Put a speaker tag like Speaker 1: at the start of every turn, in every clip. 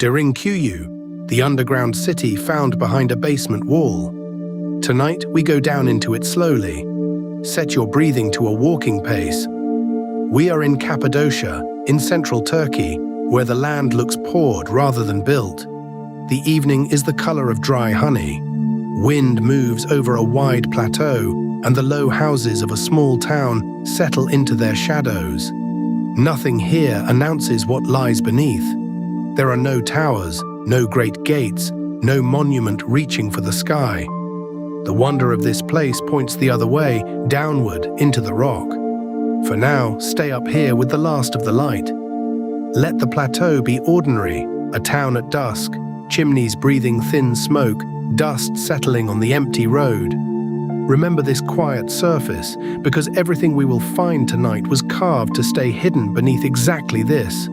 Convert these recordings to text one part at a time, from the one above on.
Speaker 1: Derinkuyu, the underground city found behind a basement wall. Tonight, we go down into it slowly. Set your breathing to a walking pace. We are in Cappadocia, in central Turkey, where the land looks poured rather than built. The evening is the color of dry honey. Wind moves over a wide plateau, and the low houses of a small town settle into their shadows. Nothing here announces what lies beneath. There are no towers, no great gates, no monument reaching for the sky. The wonder of this place points the other way, downward into the rock. For now, stay up here with the last of the light. Let the plateau be ordinary, a town at dusk, chimneys breathing thin smoke, dust settling on the empty road. Remember this quiet surface, because everything we will find tonight was carved to stay hidden beneath exactly this.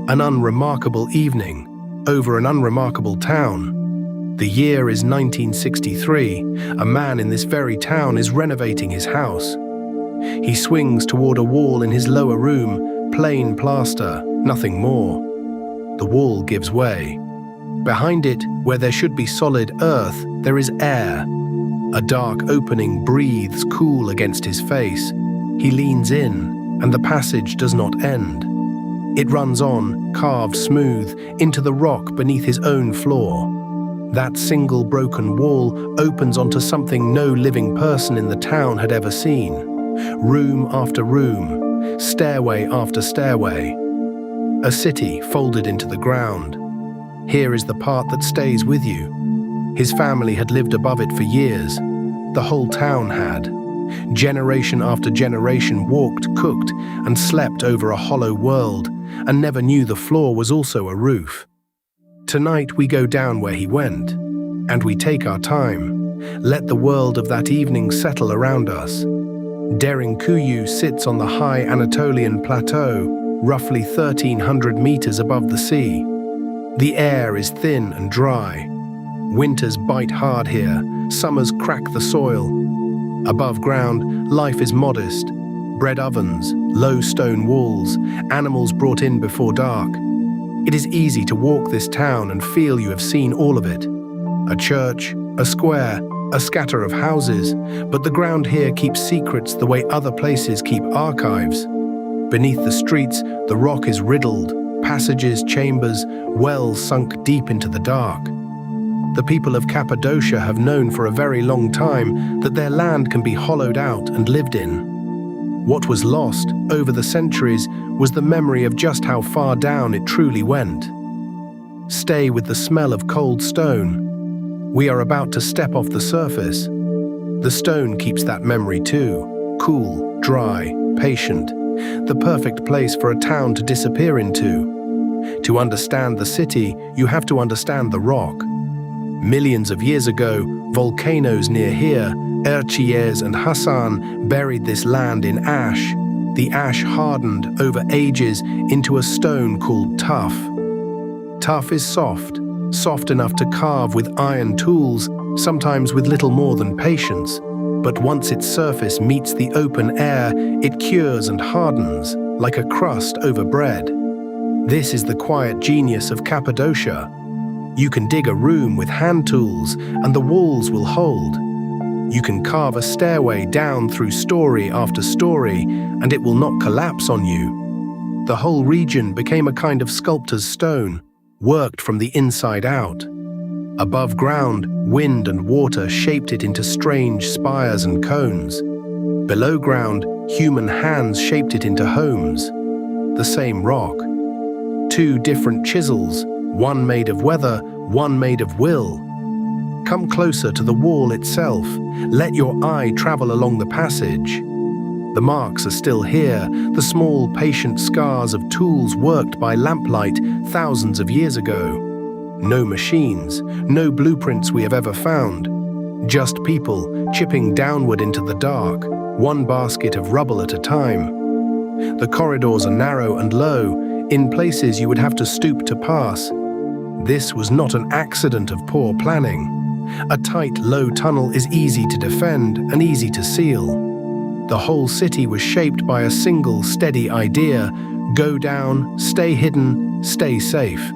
Speaker 1: An unremarkable evening, over an unremarkable town. The year is 1963. A man in this very town is renovating his house. He swings toward a wall in his lower room, plain plaster, nothing more. The wall gives way. Behind it, where there should be solid earth, there is air. A dark opening breathes cool against his face. He leans in, and the passage does not end. It runs on, carved smooth, into the rock beneath his own floor. That single broken wall opens onto something no living person in the town had ever seen. Room after room, stairway after stairway. A city folded into the ground. Here is the part that stays with you. His family had lived above it for years. The whole town had. Generation after generation walked, cooked, and slept over a hollow world, and never knew the floor was also a roof. Tonight we go down where he went, and we take our time. Let the world of that evening settle around us. Derinkuyu sits on the high Anatolian plateau, roughly 1,300 meters above the sea. The air is thin and dry. Winters bite hard here, summers crack the soil. Above ground, life is modest. Bread ovens, low stone walls, animals brought in before dark. It is easy to walk this town and feel you have seen all of it. A church, a square, a scatter of houses, but the ground here keeps secrets the way other places keep archives. Beneath the streets, the rock is riddled, passages, chambers, wells sunk deep into the dark. The people of Cappadocia have known for a very long time that their land can be hollowed out and lived in. What was lost over the centuries was the memory of just how far down it truly went. Stay with the smell of cold stone. We are about to step off the surface. The stone keeps that memory too, cool, dry, patient, the perfect place for a town to disappear into. To understand the city, you have to understand the rock. Millions of years ago, volcanoes near here, Erciyes and Hassan, buried this land in ash. The ash hardened over ages into a stone called tuff. Tuff is soft, soft enough to carve with iron tools, sometimes with little more than patience. But once its surface meets the open air, it cures and hardens, like a crust over bread. This is the quiet genius of Cappadocia. You can dig a room with hand tools, and the walls will hold. You can carve a stairway down through story after story, and it will not collapse on you. The whole region became a kind of sculptor's stone, worked from the inside out. Above ground, wind and water shaped it into strange spires and cones. Below ground, human hands shaped it into homes. The same rock. Two different chisels, one made of weather, one made of will. Come closer to the wall itself. Let your eye travel along the passage. The marks are still here, the small, patient scars of tools worked by lamplight thousands of years ago. No machines, no blueprints we have ever found. Just people chipping downward into the dark, one basket of rubble at a time. The corridors are narrow and low. In places you would have to stoop to pass. This was not an accident of poor planning. A tight, low tunnel is easy to defend and easy to seal. The whole city was shaped by a single, steady idea: go down, stay hidden, stay safe.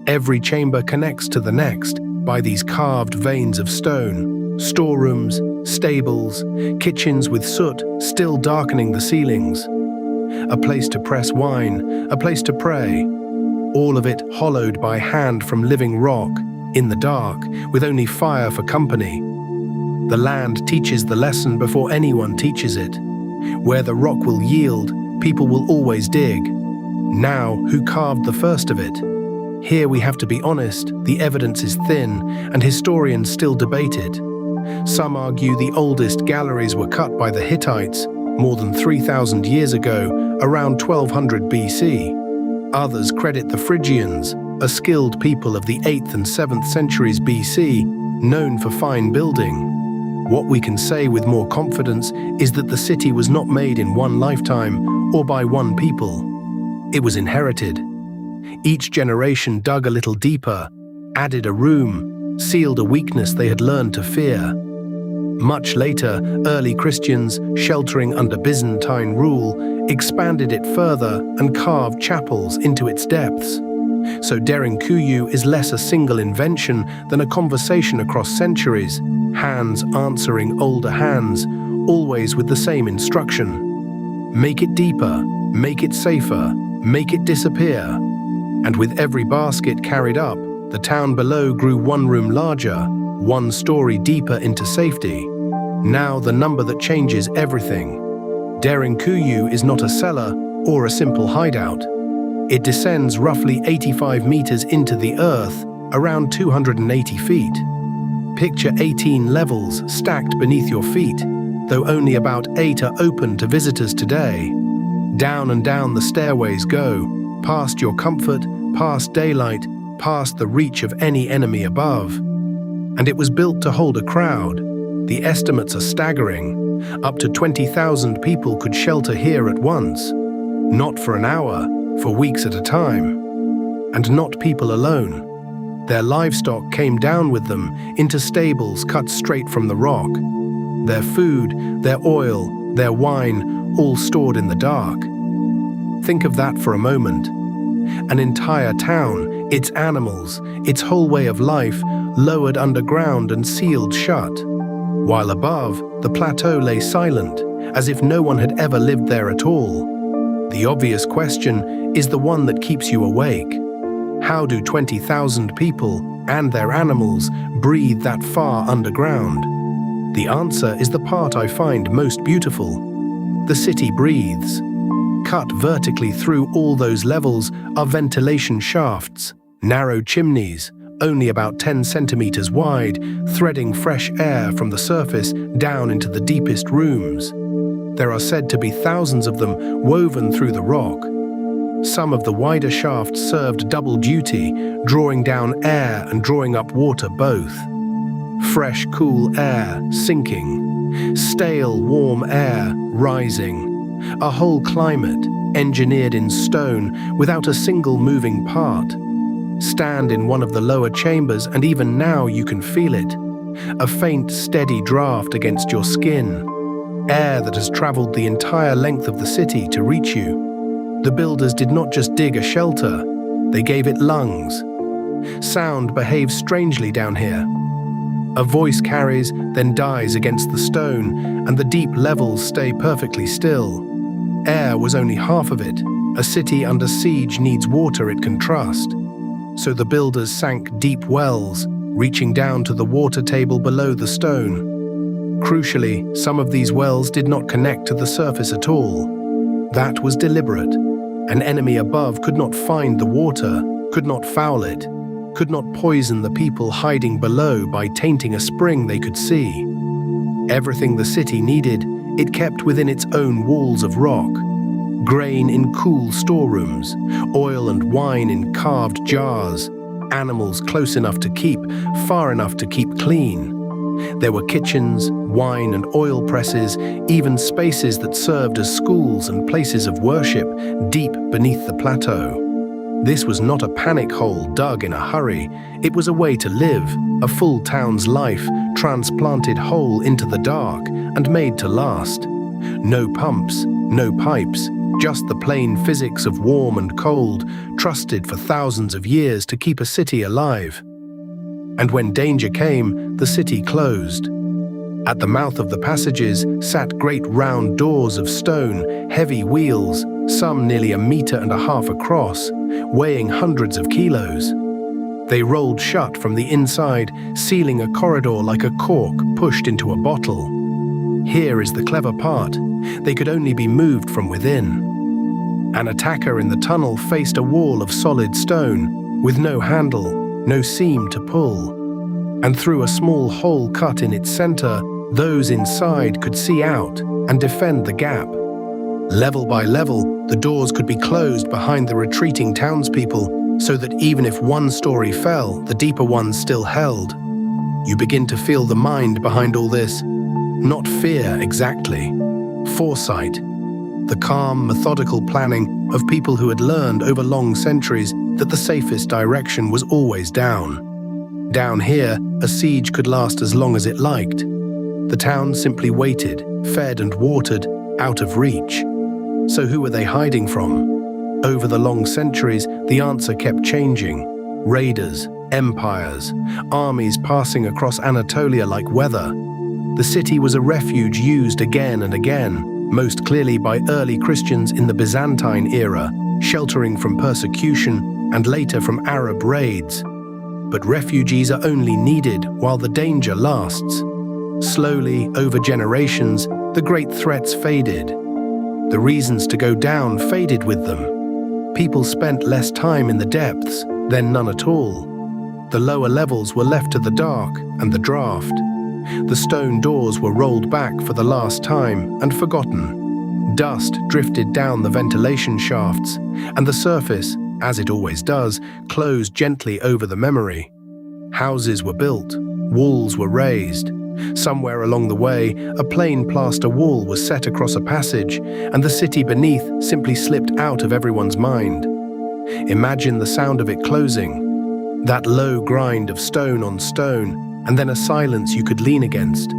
Speaker 1: Every chamber connects to the next by these carved veins of stone, storerooms, stables, kitchens with soot still darkening the ceilings. A place to press wine, a place to pray, all of it hollowed by hand from living rock, in the dark, with only fire for company. The land teaches the lesson before anyone teaches it. Where the rock will yield, people will always dig. Now, who carved the first of it? Here we have to be honest, the evidence is thin, and historians still debate it. Some argue the oldest galleries were cut by the Hittites more than 3,000 years ago, around 1200 BC. Others credit the Phrygians, a skilled people of the 8th and 7th centuries BC, known for fine building. What we can say with more confidence is that the city was not made in one lifetime or by one people. It was inherited. Each generation dug a little deeper, added a room, sealed a weakness they had learned to fear. Much later, early Christians, sheltering under Byzantine rule, expanded it further and carved chapels into its depths. So Derinkuyu is less a single invention than a conversation across centuries, hands answering older hands, always with the same instruction. Make it deeper, make it safer, make it disappear. And with every basket carried up, the town below grew one room larger, one story deeper into safety. Now the number that changes everything. Derinkuyu is not a cellar or a simple hideout. It descends roughly 85 meters into the earth, around 280 feet. Picture 18 levels stacked beneath your feet, though only about 8 are open to visitors today. Down and down the stairways go, past your comfort, past daylight, past the reach of any enemy above. And it was built to hold a crowd. The estimates are staggering. Up to 20,000 people could shelter here at once. Not for an hour, for weeks at a time. And not people alone. Their livestock came down with them into stables cut straight from the rock. Their food, their oil, their wine, all stored in the dark. Think of that for a moment. An entire town, its animals, its whole way of life, lowered underground and sealed shut. While above, the plateau lay silent, as if no one had ever lived there at all. The obvious question is the one that keeps you awake. How do 20,000 people and their animals breathe that far underground? The answer is the part I find most beautiful. The city breathes. Cut vertically through all those levels are ventilation shafts, narrow chimneys, only about 10 centimeters wide, threading fresh air from the surface down into the deepest rooms. There are said to be thousands of them woven through the rock. Some of the wider shafts served double duty, drawing down air and drawing up water both. Fresh, cool air sinking, stale, warm air rising. A whole climate, engineered in stone, without a single moving part. Stand in one of the lower chambers and even now you can feel it. A faint, steady draft against your skin. Air that has traveled the entire length of the city to reach you. The builders did not just dig a shelter, they gave it lungs. Sound behaves strangely down here. A voice carries, then dies against the stone, and the deep levels stay perfectly still. Air was only half of it. A city under siege needs water it can trust. So the builders sank deep wells, reaching down to the water table below the stone. Crucially, some of these wells did not connect to the surface at all. That was deliberate. An enemy above could not find the water, could not foul it, could not poison the people hiding below by tainting a spring they could see. Everything the city needed, it kept within its own walls of rock. Grain in cool storerooms, oil and wine in carved jars, animals close enough to keep, far enough to keep clean. There were kitchens, wine and oil presses, even spaces that served as schools and places of worship deep beneath the plateau. This was not a panic hole dug in a hurry. It was a way to live, a full town's life, transplanted whole into the dark and made to last. No pumps, no pipes, just the plain physics of warm and cold, trusted for thousands of years to keep a city alive. And when danger came, the city closed. At the mouth of the passages sat great round doors of stone, heavy wheels, some nearly 1.5 meters across, weighing hundreds of kilos. They rolled shut from the inside, sealing a corridor like a cork pushed into a bottle. Here is the clever part. They could only be moved from within. An attacker in the tunnel faced a wall of solid stone, with no handle, no seam to pull. And through a small hole cut in its center, those inside could see out and defend the gap. Level by level, the doors could be closed behind the retreating townspeople, so that even if one story fell, the deeper ones still held. You begin to feel the mind behind all this. Not fear exactly. Foresight. The calm, methodical planning of people who had learned over long centuries that the safest direction was always down. Down here, a siege could last as long as it liked. The town simply waited, fed and watered, out of reach. So who were they hiding from? Over the long centuries, the answer kept changing. Raiders, empires, armies passing across Anatolia like weather. The city was a refuge used again and again, most clearly by early Christians in the Byzantine era, sheltering from persecution and later from Arab raids. But refugees are only needed while the danger lasts. Slowly, over generations, the great threats faded. The reasons to go down faded with them. People spent less time in the depths, then none at all. The lower levels were left to the dark and the draft. The stone doors were rolled back for the last time and forgotten. Dust drifted down the ventilation shafts, and the surface, as it always does, closed gently over the memory. Houses were built, walls were raised. Somewhere along the way, a plain plaster wall was set across a passage, and the city beneath simply slipped out of everyone's mind. Imagine the sound of it closing, that low grind of stone on stone, and then a silence you could lean against.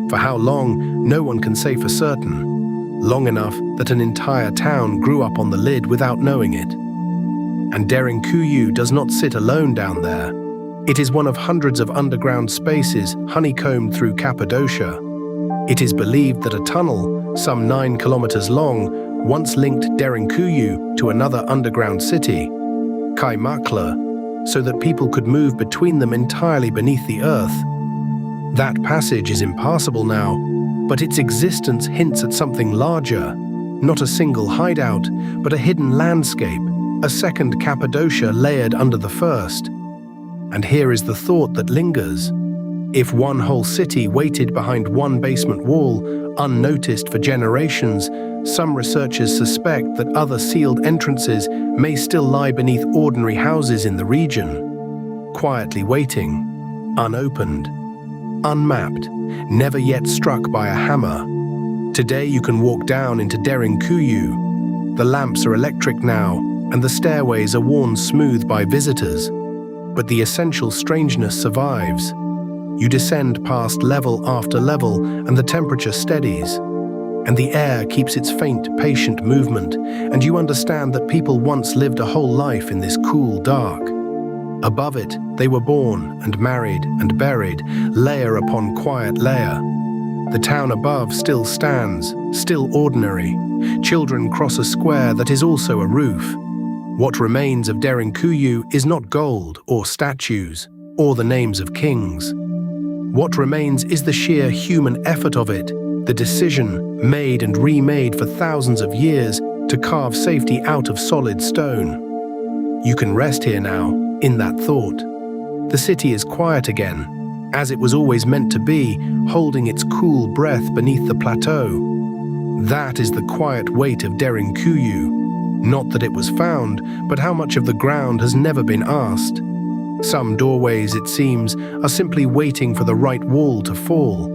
Speaker 1: For how long, no one can say for certain. Long enough that an entire town grew up on the lid without knowing it. And Derinkuyu does not sit alone down there. It is one of hundreds of underground spaces honeycombed through Cappadocia. It is believed that a tunnel, some 9 kilometers long, once linked Derinkuyu to another underground city, Kaymakla, so that people could move between them entirely beneath the earth. That passage is impassable now, but its existence hints at something larger. Not a single hideout, but a hidden landscape, a second Cappadocia layered under the first. And here is the thought that lingers. If one whole city waited behind one basement wall, unnoticed for generations, some researchers suspect that other sealed entrances may still lie beneath ordinary houses in the region, quietly waiting, unopened, unmapped, never yet struck by a hammer. Today you can walk down into Derinkuyu. The lamps are electric now, and the stairways are worn smooth by visitors. But the essential strangeness survives. You descend past level after level, and the temperature steadies. And the air keeps its faint, patient movement, and you understand that people once lived a whole life in this cool dark. Above it, they were born and married and buried, layer upon quiet layer. The town above still stands, still ordinary. Children cross a square that is also a roof. What remains of Derinkuyu is not gold or statues or the names of kings. What remains is the sheer human effort of it, the decision, made and remade for thousands of years, to carve safety out of solid stone. You can rest here now, in that thought. The city is quiet again, as it was always meant to be, holding its cool breath beneath the plateau. That is the quiet weight of Derinkuyu. Not that it was found, but how much of the ground has never been asked. Some doorways, it seems, are simply waiting for the right wall to fall.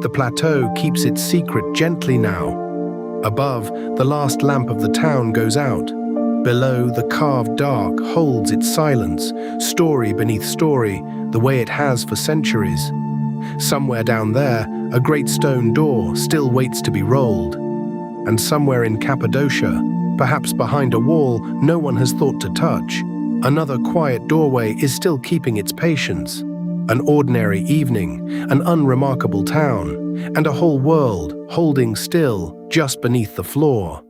Speaker 1: The plateau keeps its secret gently now. Above, the last lamp of the town goes out. Below, the carved dark holds its silence, story beneath story, the way it has for centuries. Somewhere down there, a great stone door still waits to be rolled. And somewhere in Cappadocia, perhaps behind a wall no one has thought to touch, another quiet doorway is still keeping its patience. An ordinary evening, an unremarkable town, and a whole world holding still just beneath the floor.